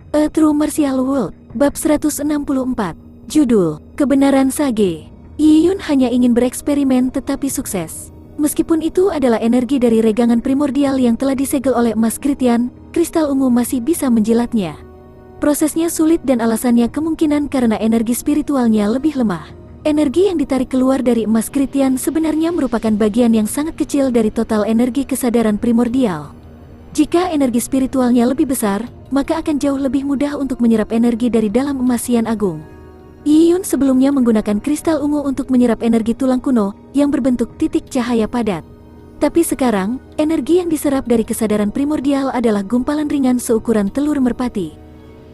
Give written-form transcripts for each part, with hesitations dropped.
A True Martial World, Bab 164. Judul, Kebenaran Sage. Yi Yun hanya ingin bereksperimen tetapi sukses. Meskipun itu adalah energi dari regangan primordial yang telah disegel oleh emas kritian, kristal ungu masih bisa menjilatnya. Prosesnya sulit dan alasannya kemungkinan karena energi spiritualnya lebih lemah. Energi yang ditarik keluar dari emas kritian sebenarnya merupakan bagian yang sangat kecil dari total energi kesadaran primordial. Jika energi spiritualnya lebih besar, maka akan jauh lebih mudah untuk menyerap energi dari dalam emas Yan Agung. Yi Yun sebelumnya menggunakan kristal ungu untuk menyerap energi tulang kuno yang berbentuk titik cahaya padat. Tapi sekarang, energi yang diserap dari kesadaran primordial adalah gumpalan ringan seukuran telur merpati.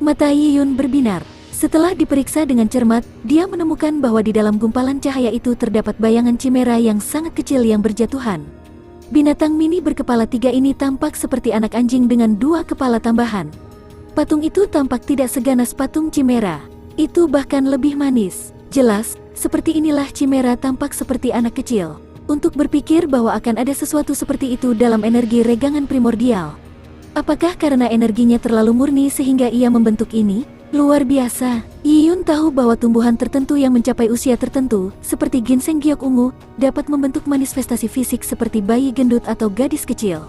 Mata Yi Yun berbinar. Setelah diperiksa dengan cermat, dia menemukan bahwa di dalam gumpalan cahaya itu terdapat bayangan chimera yang sangat kecil yang berjatuhan. Binatang mini berkepala 3 ini tampak seperti anak anjing dengan 2 kepala tambahan. Patung itu tampak tidak seganas patung chimera. Itu bahkan lebih manis. Jelas, seperti inilah chimera tampak seperti anak kecil. Untuk berpikir bahwa akan ada sesuatu seperti itu dalam energi regangan primordial. Apakah karena energinya terlalu murni sehingga ia membentuk ini? Luar biasa. Yi Yun tahu bahwa tumbuhan tertentu yang mencapai usia tertentu, seperti ginseng giok ungu, dapat membentuk manifestasi fisik seperti bayi gendut atau gadis kecil.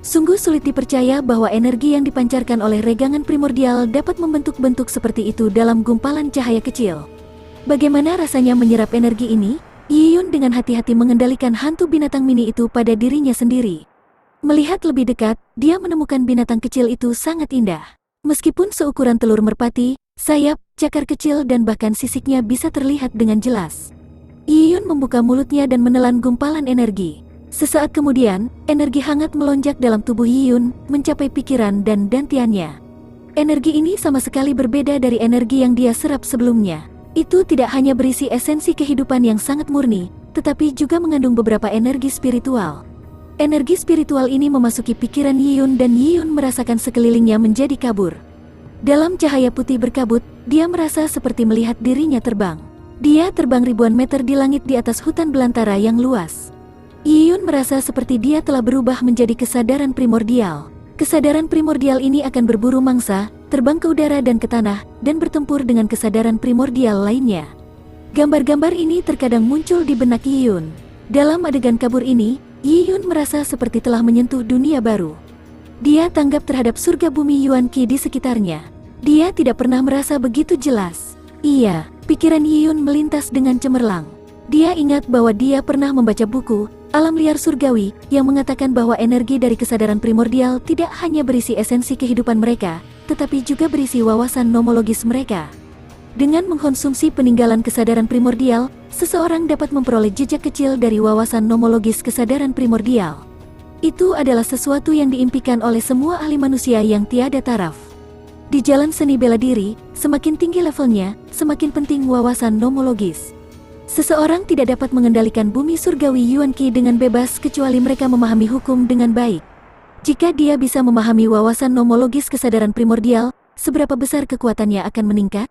Sungguh sulit dipercaya bahwa energi yang dipancarkan oleh regangan primordial dapat membentuk bentuk seperti itu dalam gumpalan cahaya kecil. Bagaimana rasanya menyerap energi ini? Yi Yun dengan hati-hati mengendalikan hantu binatang mini itu pada dirinya sendiri. Melihat lebih dekat, dia menemukan binatang kecil itu sangat indah. Meskipun seukuran telur merpati, sayap, cakar kecil dan bahkan sisiknya bisa terlihat dengan jelas. Yi Yun membuka mulutnya dan menelan gumpalan energi. Sesaat kemudian, energi hangat melonjak dalam tubuh Yi Yun, mencapai pikiran dan dantiannya. Energi ini sama sekali berbeda dari energi yang dia serap sebelumnya. Itu tidak hanya berisi esensi kehidupan yang sangat murni, tetapi juga mengandung beberapa energi spiritual. Energi spiritual ini memasuki pikiran Yi Yun dan Yi Yun merasakan sekelilingnya menjadi kabur. Dalam cahaya putih berkabut, dia merasa seperti melihat dirinya terbang. Dia terbang ribuan meter di langit di atas hutan belantara yang luas. Yi Yun merasa seperti dia telah berubah menjadi kesadaran primordial. Kesadaran primordial ini akan berburu mangsa, terbang ke udara dan ke tanah, dan bertempur dengan kesadaran primordial lainnya. Gambar-gambar ini terkadang muncul di benak Yi Yun. Dalam adegan kabur ini, Yi Yun merasa seperti telah menyentuh dunia baru. Dia tanggap terhadap surga bumi Yuan Qi di sekitarnya. Dia tidak pernah merasa begitu jelas. Iya, pikiran Yi Yun melintas dengan cemerlang. Dia ingat bahwa dia pernah membaca buku Alam Liar Surgawi yang mengatakan bahwa energi dari kesadaran primordial tidak hanya berisi esensi kehidupan mereka, tetapi juga berisi wawasan nomologis mereka. Dengan mengkonsumsi peninggalan kesadaran primordial, seseorang dapat memperoleh jejak kecil dari wawasan nomologis kesadaran primordial. Itu adalah sesuatu yang diimpikan oleh semua ahli manusia yang tiada taraf. Di jalan seni bela diri, semakin tinggi levelnya, semakin penting wawasan nomologis. Seseorang tidak dapat mengendalikan bumi surgawi Yuan Qi dengan bebas kecuali mereka memahami hukum dengan baik. Jika dia bisa memahami wawasan nomologis kesadaran primordial, seberapa besar kekuatannya akan meningkat?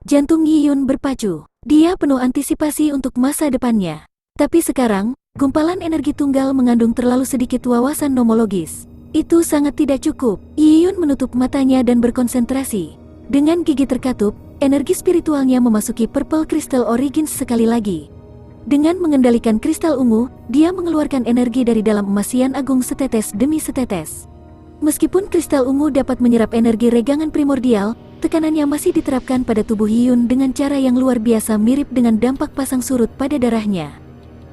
Jantung Yi Yun berpacu. Dia penuh antisipasi untuk masa depannya. Tapi sekarang, gumpalan energi tunggal mengandung terlalu sedikit wawasan nomologis. Itu sangat tidak cukup. Yi Yun menutup matanya dan berkonsentrasi. Dengan gigi terkatup, energi spiritualnya memasuki Purple Crystal Origins sekali lagi. Dengan mengendalikan kristal ungu, dia mengeluarkan energi dari dalam emas Yan Agung setetes demi setetes. Meskipun kristal ungu dapat menyerap energi regangan primordial, tekanannya masih diterapkan pada tubuh Yi Yun dengan cara yang luar biasa mirip dengan dampak pasang surut pada darahnya.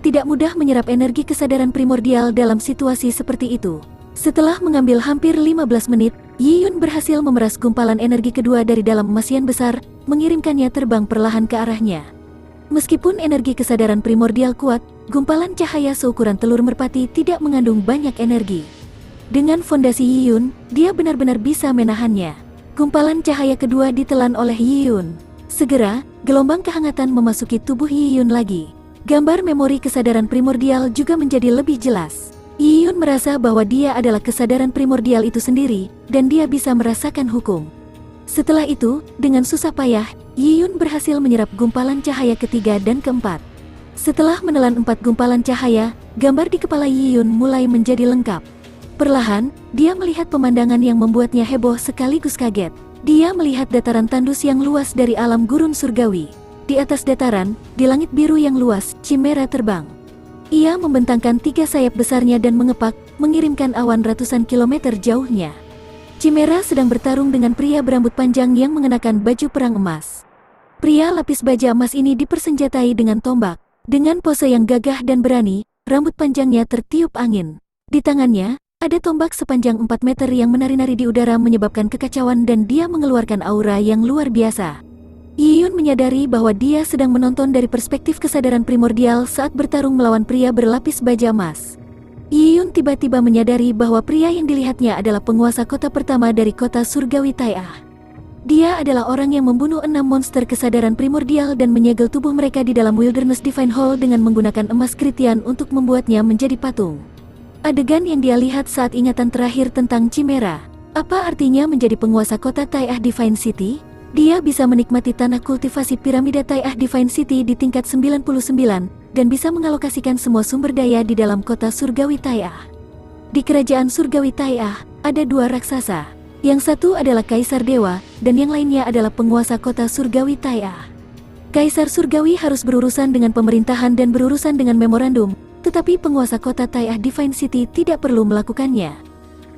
Tidak mudah menyerap energi kesadaran primordial dalam situasi seperti itu. Setelah mengambil hampir 15 menit, Yi Yun berhasil memeras gumpalan energi kedua dari dalam emas Yan besar, mengirimkannya terbang perlahan ke arahnya. Meskipun energi kesadaran primordial kuat, gumpalan cahaya seukuran telur merpati tidak mengandung banyak energi. Dengan fondasi Yi Yun, dia benar-benar bisa menahannya. Gumpalan cahaya kedua ditelan oleh Yi Yun. Segera, gelombang kehangatan memasuki tubuh Yi Yun lagi. Gambar memori kesadaran primordial juga menjadi lebih jelas. Yi Yun merasa bahwa dia adalah kesadaran primordial itu sendiri, dan dia bisa merasakan hukum. Setelah itu, dengan susah payah, Yi Yun berhasil menyerap gumpalan cahaya ketiga dan keempat. Setelah menelan 4 gumpalan cahaya, gambar di kepala Yi Yun mulai menjadi lengkap. Perlahan, dia melihat pemandangan yang membuatnya heboh sekaligus kaget. Dia melihat dataran tandus yang luas dari alam gurun surgawi. Di atas dataran, di langit biru yang luas, Chimera terbang. Ia membentangkan 3 sayap besarnya dan mengepak, mengirimkan awan ratusan kilometer jauhnya. Chimera sedang bertarung dengan pria berambut panjang yang mengenakan baju perang emas. Pria lapis baja emas ini dipersenjatai dengan tombak. Dengan pose yang gagah dan berani, rambut panjangnya tertiup angin. Di tangannya, ada tombak sepanjang 4 meter yang menari-nari di udara menyebabkan kekacauan dan dia mengeluarkan aura yang luar biasa. Yiyun menyadari bahwa dia sedang menonton dari perspektif kesadaran primordial saat bertarung melawan pria berlapis baja emas. Yiyun tiba-tiba menyadari bahwa pria yang dilihatnya adalah penguasa kota pertama dari kota surgawi Tai'ah. Dia adalah orang yang membunuh 6 monster kesadaran primordial dan menyegel tubuh mereka di dalam Wilderness Divine Hall dengan menggunakan emas kritian untuk membuatnya menjadi patung. Adegan yang dia lihat saat ingatan terakhir tentang Chimera. Apa artinya menjadi penguasa kota Tai'ah Divine City? Dia bisa menikmati tanah kultivasi piramida Tai'ah Divine City di tingkat 99 dan bisa mengalokasikan semua sumber daya di dalam kota surgawi Tai'ah. Di kerajaan surgawi Tai'ah, ada 2 raksasa. Yang satu adalah Kaisar Dewa, dan yang lainnya adalah penguasa kota surgawi Tai'ah. Kaisar surgawi harus berurusan dengan pemerintahan dan berurusan dengan memorandum, tetapi penguasa kota Tai'ah Divine City tidak perlu melakukannya.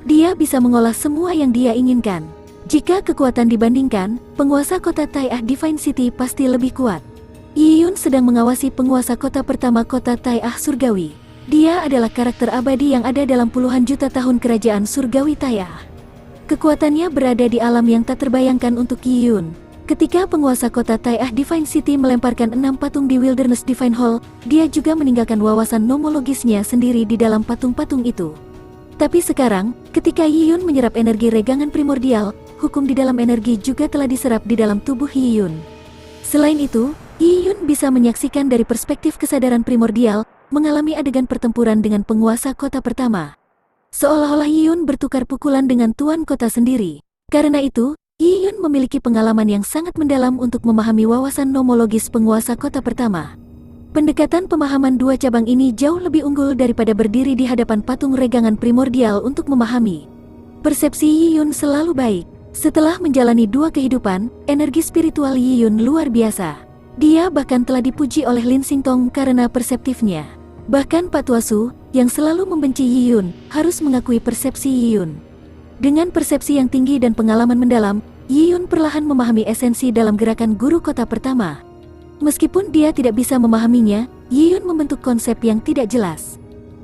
Dia bisa mengolah semua yang dia inginkan. Jika kekuatan dibandingkan, penguasa kota Tai'ah Divine City pasti lebih kuat. Yiyun sedang mengawasi penguasa kota pertama kota Tai'ah surgawi. Dia adalah karakter abadi yang ada dalam puluhan juta tahun kerajaan surgawi Tai'ah. Kekuatannya berada di alam yang tak terbayangkan untuk Yiyun. Ketika penguasa kota Tai'ah Divine City melemparkan 6 patung di Wilderness Divine Hall, dia juga meninggalkan wawasan nomologisnya sendiri di dalam patung-patung itu. Tapi sekarang, ketika Yiyun menyerap energi regangan primordial, hukum di dalam energi juga telah diserap di dalam tubuh Yiyun. Selain itu, Yiyun bisa menyaksikan dari perspektif kesadaran primordial, mengalami adegan pertempuran dengan penguasa kota pertama. Seolah-olah Yiyun bertukar pukulan dengan tuan kota sendiri. Karena itu, Yiyun memiliki pengalaman yang sangat mendalam untuk memahami wawasan nomologis penguasa kota pertama. Pendekatan pemahaman 2 cabang ini jauh lebih unggul daripada berdiri di hadapan patung regangan primordial untuk memahami. Persepsi Yiyun selalu baik. Setelah menjalani 2 kehidupan, energi spiritual Yiyun luar biasa. Dia bahkan telah dipuji oleh Lin Xingtong karena perseptifnya. Bahkan Pak Tuasu, yang selalu membenci Yiyun, harus mengakui persepsi Yiyun. Dengan persepsi yang tinggi dan pengalaman mendalam, Yiyun perlahan memahami esensi dalam gerakan guru kota pertama. Meskipun dia tidak bisa memahaminya, Yiyun membentuk konsep yang tidak jelas.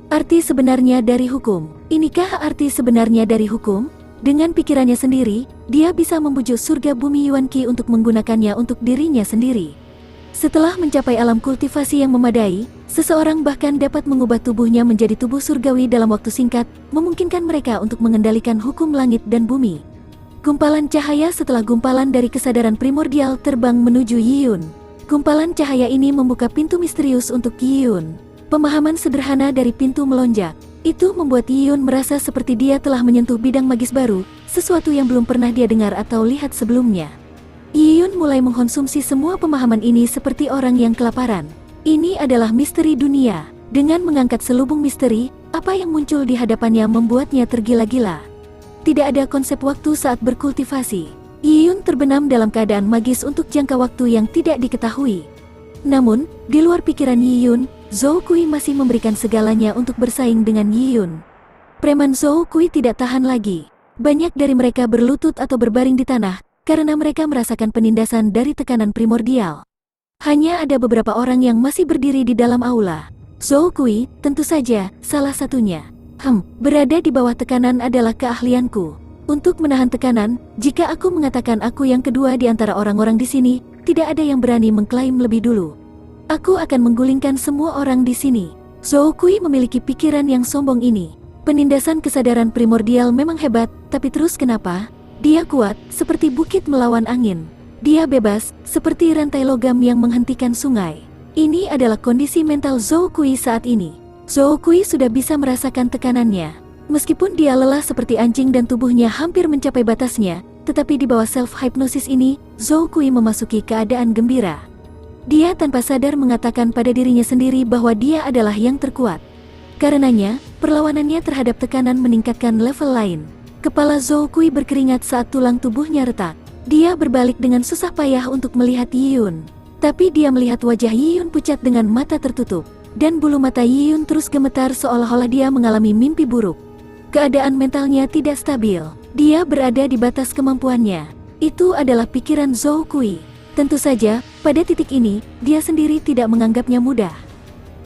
Arti sebenarnya dari hukum. Inikah arti sebenarnya dari hukum? Dengan pikirannya sendiri, dia bisa membujuk surga bumi Yuan Qi untuk menggunakannya untuk dirinya sendiri. Setelah mencapai alam kultivasi yang memadai, seseorang bahkan dapat mengubah tubuhnya menjadi tubuh surgawi dalam waktu singkat, memungkinkan mereka untuk mengendalikan hukum langit dan bumi. Gumpalan cahaya setelah gumpalan dari kesadaran primordial terbang menuju Yiyun. Gumpalan cahaya ini membuka pintu misterius untuk Yiyun. Pemahaman sederhana dari pintu melonjak. Itu membuat Yiyun merasa seperti dia telah menyentuh bidang magis baru, sesuatu yang belum pernah dia dengar atau lihat sebelumnya. Yiyun mulai mengkonsumsi semua pemahaman ini seperti orang yang kelaparan. Ini adalah misteri dunia. Dengan mengangkat selubung misteri, apa yang muncul di hadapannya membuatnya tergila-gila. Tidak ada konsep waktu saat berkultivasi. Yiyun terbenam dalam keadaan magis untuk jangka waktu yang tidak diketahui. Namun, di luar pikiran Yiyun, Zhou Kui masih memberikan segalanya untuk bersaing dengan Yiyun. Preman Zhou Kui tidak tahan lagi. Banyak dari mereka berlutut atau berbaring di tanah, karena mereka merasakan penindasan dari tekanan primordial. Hanya ada beberapa orang yang masih berdiri di dalam aula. Zhou Kui, tentu saja, salah satunya. Berada di bawah tekanan adalah keahlianku. Untuk menahan tekanan, jika aku mengatakan aku yang kedua di antara orang-orang di sini, tidak ada yang berani mengklaim lebih dulu. Aku akan menggulingkan semua orang di sini. Zhou Kui memiliki pikiran yang sombong ini. Penindasan kesadaran primordial memang hebat, tapi terus kenapa? Dia kuat, seperti bukit melawan angin. Dia bebas, seperti rantai logam yang menghentikan sungai. Ini adalah kondisi mental Zhou Kui saat ini. Zhou Kui sudah bisa merasakan tekanannya. Meskipun dia lelah seperti anjing dan tubuhnya hampir mencapai batasnya, tetapi di bawah self-hypnosis ini, Zhou Kui memasuki keadaan gembira. Dia tanpa sadar mengatakan pada dirinya sendiri bahwa dia adalah yang terkuat. Karenanya, perlawanannya terhadap tekanan meningkatkan level lain. Kepala Zhou Kui berkeringat saat tulang tubuhnya retak. Dia berbalik dengan susah payah untuk melihat Yiyun. Tapi dia melihat wajah Yiyun pucat dengan mata tertutup. Dan bulu mata Yiyun terus gemetar seolah-olah dia mengalami mimpi buruk. Keadaan mentalnya tidak stabil. Dia berada di batas kemampuannya. Itu adalah pikiran Zhou Kui. Tentu saja, pada titik ini, dia sendiri tidak menganggapnya mudah.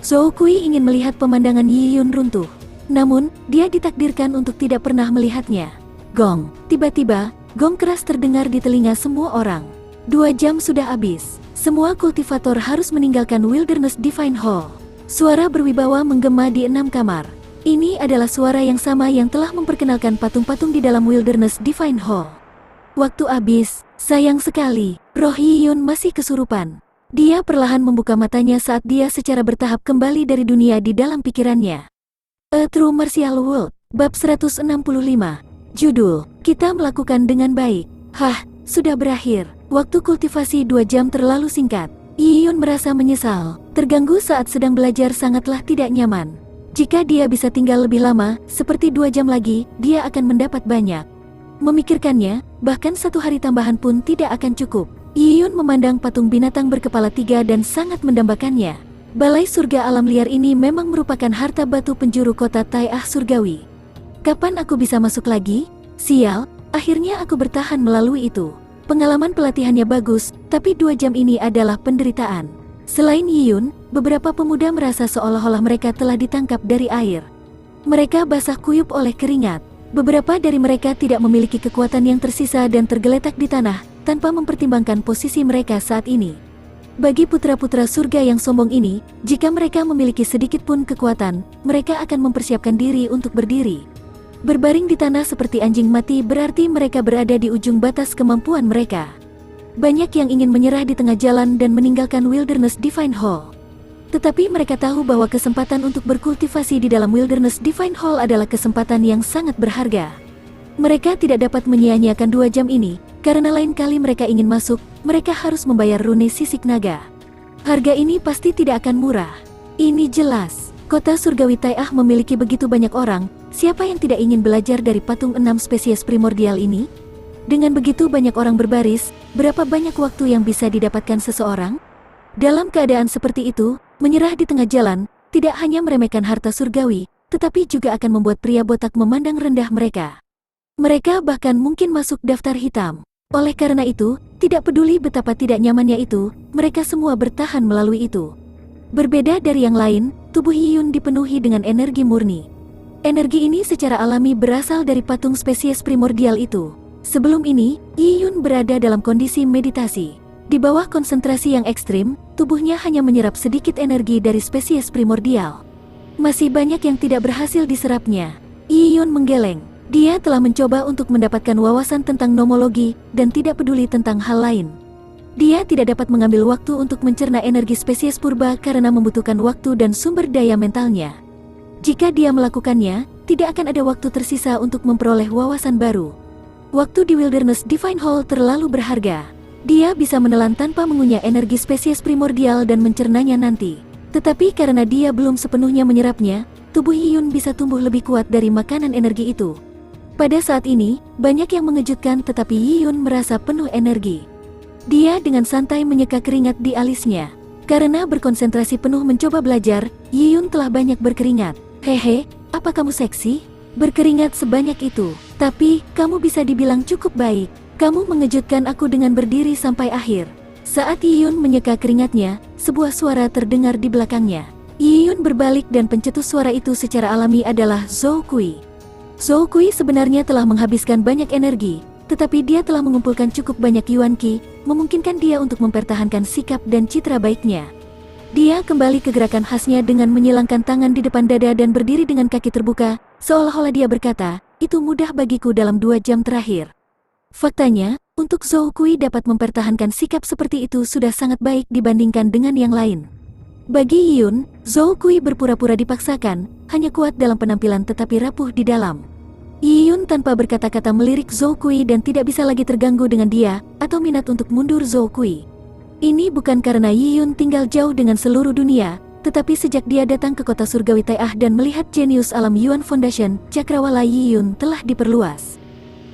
Zhou Kui ingin melihat pemandangan Yiyun runtuh. Namun, dia ditakdirkan untuk tidak pernah melihatnya. Gong. Tiba-tiba, gong keras terdengar di telinga semua orang. 2 jam sudah habis. Semua kultivator harus meninggalkan Wilderness Divine Hall. Suara berwibawa menggema di 6 kamar. Ini adalah suara yang sama yang telah memperkenalkan patung-patung di dalam Wilderness Divine Hall. Waktu habis, sayang sekali, roh Yiyun masih kesurupan. Dia perlahan membuka matanya saat dia secara bertahap kembali dari dunia di dalam pikirannya. A True Martial World, Bab 165. Judul, kita melakukan dengan baik. Hah, sudah berakhir. Waktu kultivasi 2 jam terlalu singkat. Yiyun merasa menyesal, terganggu saat sedang belajar sangatlah tidak nyaman. Jika dia bisa tinggal lebih lama, seperti 2 jam lagi, dia akan mendapat banyak. Memikirkannya, bahkan 1 hari tambahan pun tidak akan cukup. Yiyun memandang patung binatang berkepala 3 dan sangat mendambakannya. Balai surga alam liar ini memang merupakan harta batu penjuru kota Tai'ah surgawi. Kapan aku bisa masuk lagi? Sial, akhirnya aku bertahan melalui itu. Pengalaman pelatihannya bagus, tapi 2 jam ini adalah penderitaan. Selain Yiyun, beberapa pemuda merasa seolah-olah mereka telah ditangkap dari air. Mereka basah kuyup oleh keringat. Beberapa dari mereka tidak memiliki kekuatan yang tersisa dan tergeletak di tanah, tanpa mempertimbangkan posisi mereka saat ini. Bagi putra-putra surga yang sombong ini, jika mereka memiliki sedikit pun kekuatan, mereka akan mempersiapkan diri untuk berdiri. Berbaring di tanah seperti anjing mati berarti mereka berada di ujung batas kemampuan mereka. Banyak yang ingin menyerah di tengah jalan dan meninggalkan Wilderness Divine Hall. Tetapi mereka tahu bahwa kesempatan untuk berkultivasi di dalam Wilderness Divine Hall adalah kesempatan yang sangat berharga. Mereka tidak dapat menyia-nyiakan 2 jam ini, karena lain kali mereka ingin masuk, mereka harus membayar rune sisik naga. Harga ini pasti tidak akan murah. Ini jelas, kota surgawi Tai'ah memiliki begitu banyak orang. Siapa yang tidak ingin belajar dari patung 6 spesies primordial ini? Dengan begitu banyak orang berbaris, berapa banyak waktu yang bisa didapatkan seseorang? Dalam keadaan seperti itu, menyerah di tengah jalan, tidak hanya meremehkan harta surgawi, tetapi juga akan membuat pria botak memandang rendah mereka. Mereka bahkan mungkin masuk daftar hitam. Oleh karena itu, tidak peduli betapa tidak nyamannya itu, mereka semua bertahan melalui itu. Berbeda dari yang lain, tubuh Yiyun dipenuhi dengan energi murni. Energi ini secara alami berasal dari patung spesies primordial itu. Sebelum ini, Yiyun berada dalam kondisi meditasi. Di bawah konsentrasi yang ekstrim, tubuhnya hanya menyerap sedikit energi dari spesies primordial. Masih banyak yang tidak berhasil diserapnya. Yiyun menggeleng. Dia telah mencoba untuk mendapatkan wawasan tentang nomologi dan tidak peduli tentang hal lain. Dia tidak dapat mengambil waktu untuk mencerna energi spesies purba karena membutuhkan waktu dan sumber daya mentalnya. Jika dia melakukannya, tidak akan ada waktu tersisa untuk memperoleh wawasan baru. Waktu di Wilderness Divine Hall terlalu berharga. Dia bisa menelan tanpa mengunyah energi spesies primordial dan mencernanya nanti. Tetapi karena dia belum sepenuhnya menyerapnya, tubuh Yiyun bisa tumbuh lebih kuat dari makanan energi itu. Pada saat ini, banyak yang mengejutkan tetapi Yiyun merasa penuh energi. Dia dengan santai menyeka keringat di alisnya. Karena berkonsentrasi penuh mencoba belajar, Yiyun telah banyak berkeringat. Hehe, apa kamu seksi? Berkeringat sebanyak itu, tapi kamu bisa dibilang cukup baik. Kamu mengejutkan aku dengan berdiri sampai akhir. Saat Yiyun menyeka keringatnya, sebuah suara terdengar di belakangnya. Yiyun berbalik dan pencetus suara itu secara alami adalah Zhou Kui. Zhou Kui sebenarnya telah menghabiskan banyak energi, tetapi dia telah mengumpulkan cukup banyak Yuan Qi, memungkinkan dia untuk mempertahankan sikap dan citra baiknya. Dia kembali ke gerakan khasnya dengan menyilangkan tangan di depan dada dan berdiri dengan kaki terbuka, seolah-olah dia berkata, itu mudah bagiku dalam 2 jam terakhir. Faktanya, untuk Zhou Kui dapat mempertahankan sikap seperti itu sudah sangat baik dibandingkan dengan yang lain. Bagi Yiyun, Zhou Kui berpura-pura dipaksakan, hanya kuat dalam penampilan tetapi rapuh di dalam. Yiyun tanpa berkata-kata melirik Zhou Kui dan tidak bisa lagi terganggu dengan dia, atau minat untuk mundur Zhou Kui. Ini bukan karena Yiyun tinggal jauh dengan seluruh dunia, tetapi sejak dia datang ke kota surgawi Tai'ah dan melihat jenius alam Yuan Foundation, cakrawala Yiyun telah diperluas.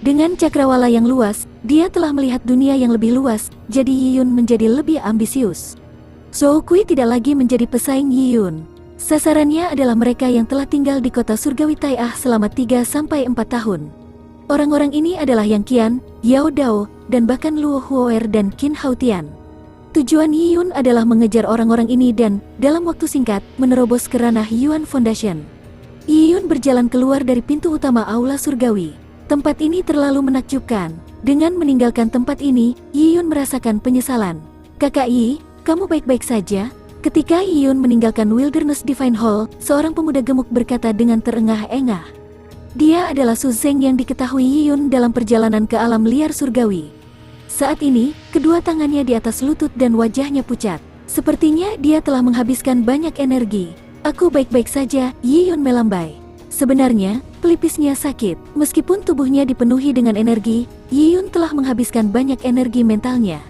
Dengan cakrawala yang luas, dia telah melihat dunia yang lebih luas, jadi Yiyun menjadi lebih ambisius. Zhou Kui tidak lagi menjadi pesaing Yiyun. Sasarannya adalah mereka yang telah tinggal di kota surgawi Tai'ah selama 3-4 tahun. Orang-orang ini adalah Yang Qian, Yao Dao, dan bahkan Luo Huoer dan Qin Haotian. Tujuan Yiyun adalah mengejar orang-orang ini dan, dalam waktu singkat, menerobos ke ranah Yuan Foundation. Yiyun berjalan keluar dari pintu utama aula surgawi. Tempat ini terlalu menakjubkan. Dengan meninggalkan tempat ini, Yiyun merasakan penyesalan. Kakak Yi, kamu baik-baik saja? Ketika Yiyun meninggalkan Wilderness Divine Hall, seorang pemuda gemuk berkata dengan terengah-engah. Dia adalah Su Zeng yang diketahui Yiyun dalam perjalanan ke alam liar surgawi. Saat ini, kedua tangannya di atas lutut dan wajahnya pucat. Sepertinya dia telah menghabiskan banyak energi. Aku baik-baik saja, Yiyun melambai. Sebenarnya, pelipisnya sakit. Meskipun tubuhnya dipenuhi dengan energi, Yiyun telah menghabiskan banyak energi mentalnya.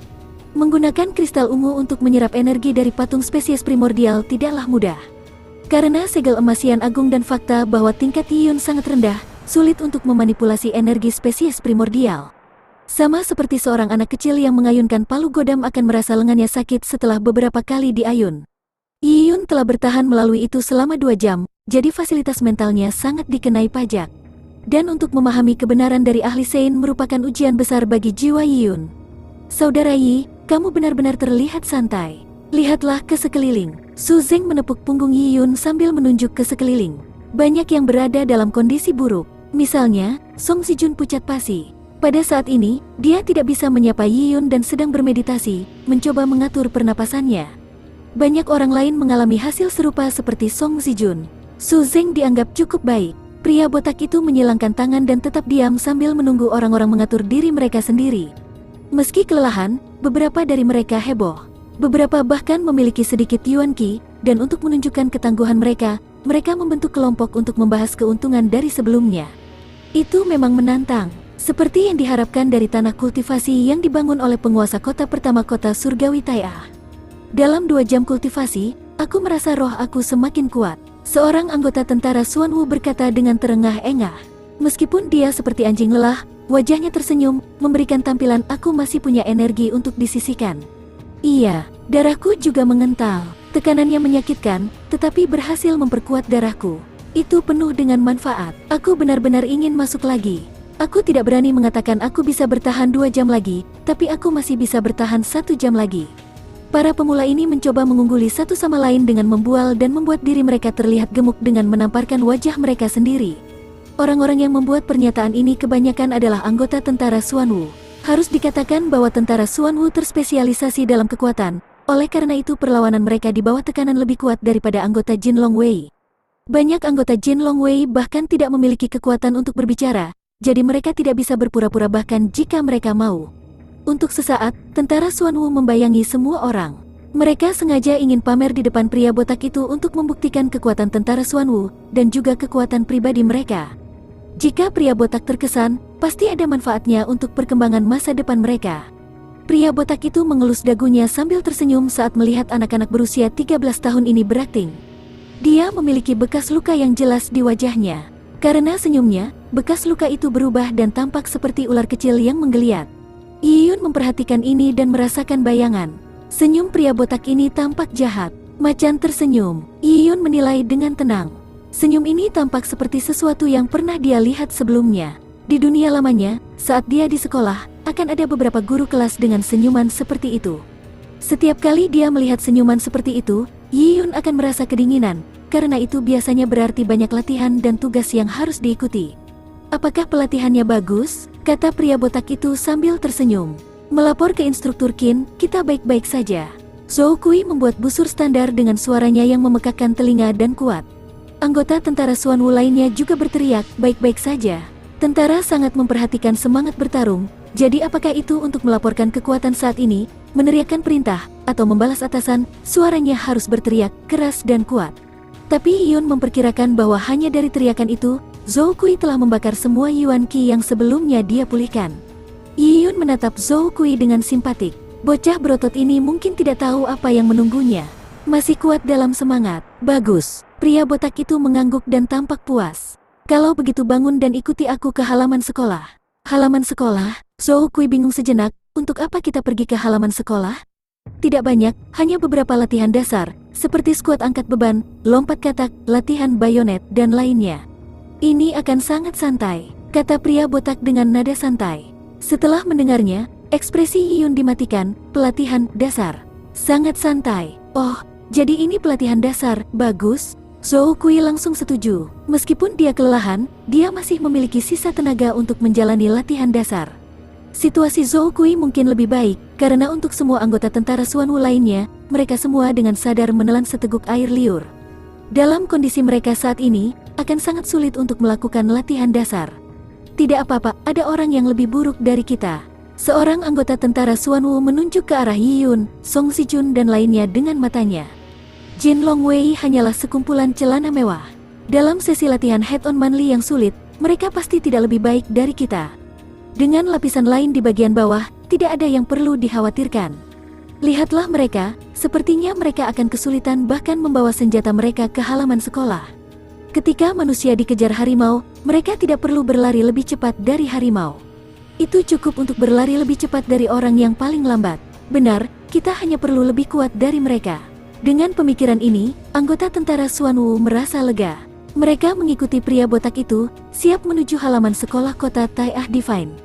Menggunakan kristal ungu untuk menyerap energi dari patung spesies primordial tidaklah mudah. Karena segel emas Yan Agung dan fakta bahwa tingkat Yiyun sangat rendah, sulit untuk memanipulasi energi spesies primordial. Sama seperti seorang anak kecil yang mengayunkan palu godam akan merasa lengannya sakit setelah beberapa kali diayun. Yiyun telah bertahan melalui itu selama 2 jam, jadi fasilitas mentalnya sangat dikenai pajak. Dan untuk memahami kebenaran dari ahli Sein merupakan ujian besar bagi jiwa Yiyun. Saudara Yi, kamu benar-benar terlihat santai. Lihatlah ke sekeliling. Su Zeng menepuk punggung Yiyun sambil menunjuk ke sekeliling. Banyak yang berada dalam kondisi buruk. Misalnya, Song Zijun pucat pasi. Pada saat ini, dia tidak bisa menyapa Yiyun dan sedang bermeditasi, mencoba mengatur pernapasannya. Banyak orang lain mengalami hasil serupa seperti Song Zijun. Su Zeng dianggap cukup baik. Pria botak itu menyilangkan tangan dan tetap diam sambil menunggu orang-orang mengatur diri mereka sendiri. Meski kelelahan, beberapa dari mereka heboh. Beberapa bahkan memiliki sedikit Yuan Qi, dan untuk menunjukkan ketangguhan mereka, mereka membentuk kelompok untuk membahas keuntungan dari sebelumnya. Itu memang menantang, seperti yang diharapkan dari tanah kultivasi yang dibangun oleh penguasa kota pertama kota surgawi Tai'ah. Dalam 2 jam kultivasi, aku merasa roh aku semakin kuat. Seorang anggota tentara Xuan Wu berkata dengan terengah-engah. Meskipun dia seperti anjing lelah, wajahnya tersenyum, memberikan tampilan aku masih punya energi untuk disisihkan. Iya, darahku juga mengental. Tekanannya menyakitkan, tetapi berhasil memperkuat darahku. Itu penuh dengan manfaat. Aku benar-benar ingin masuk lagi. Aku tidak berani mengatakan aku bisa bertahan 2 jam lagi, tapi aku masih bisa bertahan 1 jam lagi. Para pemula ini mencoba mengungguli satu sama lain dengan membual dan membuat diri mereka terlihat gemuk dengan menamparkan wajah mereka sendiri. Orang-orang yang membuat pernyataan ini kebanyakan adalah anggota tentara Xuan Wu. Harus dikatakan bahwa tentara Xuan Wu terspesialisasi dalam kekuatan, oleh karena itu perlawanan mereka di bawah tekanan lebih kuat daripada anggota Jin Long Wei. Banyak anggota Jin Long Wei bahkan tidak memiliki kekuatan untuk berbicara, jadi mereka tidak bisa berpura-pura bahkan jika mereka mau. Untuk sesaat, tentara Xuan Wu membayangi semua orang. Mereka sengaja ingin pamer di depan pria botak itu untuk membuktikan kekuatan tentara Xuan Wu dan juga kekuatan pribadi mereka. Jika pria botak terkesan, pasti ada manfaatnya untuk perkembangan masa depan mereka. Pria botak itu mengelus dagunya sambil tersenyum saat melihat anak-anak berusia 13 tahun ini berakting. Dia memiliki bekas luka yang jelas di wajahnya. Karena senyumnya, bekas luka itu berubah dan tampak seperti ular kecil yang menggeliat. Yiyun memperhatikan ini dan merasakan bayangan. Senyum pria botak ini tampak jahat. Macan tersenyum. Yiyun menilai dengan tenang. Senyum ini tampak seperti sesuatu yang pernah dia lihat sebelumnya. Di dunia lamanya, saat dia di sekolah, akan ada beberapa guru kelas dengan senyuman seperti itu. Setiap kali dia melihat senyuman seperti itu, Yiyun akan merasa kedinginan, karena itu biasanya berarti banyak latihan dan tugas yang harus diikuti. Apakah pelatihannya bagus? Kata pria botak itu sambil tersenyum. Melapor ke instruktur Qin, kita baik-baik saja. Zhou Kui membuat busur standar dengan suaranya yang memekakkan telinga dan kuat. Anggota tentara Xuan Wu lainnya juga berteriak, baik-baik saja. Tentara sangat memperhatikan semangat bertarung, jadi apakah itu untuk melaporkan kekuatan saat ini, meneriakkan perintah, atau membalas atasan, suaranya harus berteriak, keras dan kuat. Tapi Yiyun memperkirakan bahwa hanya dari teriakan itu, Zhou Kui telah membakar semua Yuan Qi yang sebelumnya dia pulihkan. Yiyun menatap Zhou Kui dengan simpatik. Bocah berotot ini mungkin tidak tahu apa yang menunggunya. Masih kuat dalam semangat. Bagus. Pria botak itu mengangguk dan tampak puas. Kalau begitu bangun dan ikuti aku ke halaman sekolah. Halaman sekolah? Zhou Kui bingung sejenak, untuk apa kita pergi ke halaman sekolah? Tidak banyak, hanya beberapa latihan dasar, seperti skuad angkat beban, lompat katak, latihan bayonet, dan lainnya. Ini akan sangat santai, kata pria botak dengan nada santai. Setelah mendengarnya, ekspresi Yiyun dimatikan. Pelatihan dasar. Sangat santai. Oh, jadi ini pelatihan dasar, bagus. Zhou Kui langsung setuju. Meskipun dia kelelahan, dia masih memiliki sisa tenaga untuk menjalani latihan dasar. Situasi Zhou Kui mungkin lebih baik, karena untuk semua anggota tentara Xuanwu lainnya, mereka semua dengan sadar menelan seteguk air liur. Dalam kondisi mereka saat ini, akan sangat sulit untuk melakukan latihan dasar. Tidak apa-apa, ada orang yang lebih buruk dari kita. Seorang anggota tentara Xuanwu menunjuk ke arah Yiyun, Song Zijun dan lainnya dengan matanya. Jin Longwei hanyalah sekumpulan celana mewah. Dalam sesi latihan head-on manly yang sulit, mereka pasti tidak lebih baik dari kita. Dengan lapisan lain di bagian bawah, tidak ada yang perlu dikhawatirkan. Lihatlah mereka, sepertinya mereka akan kesulitan bahkan membawa senjata mereka ke halaman sekolah. Ketika manusia dikejar harimau, mereka tidak perlu berlari lebih cepat dari harimau. Itu cukup untuk berlari lebih cepat dari orang yang paling lambat. Benar, kita hanya perlu lebih kuat dari mereka. Dengan pemikiran ini, anggota tentara Xuanwu merasa lega. Mereka mengikuti pria botak itu, siap menuju halaman sekolah kota Tai Ah Divine.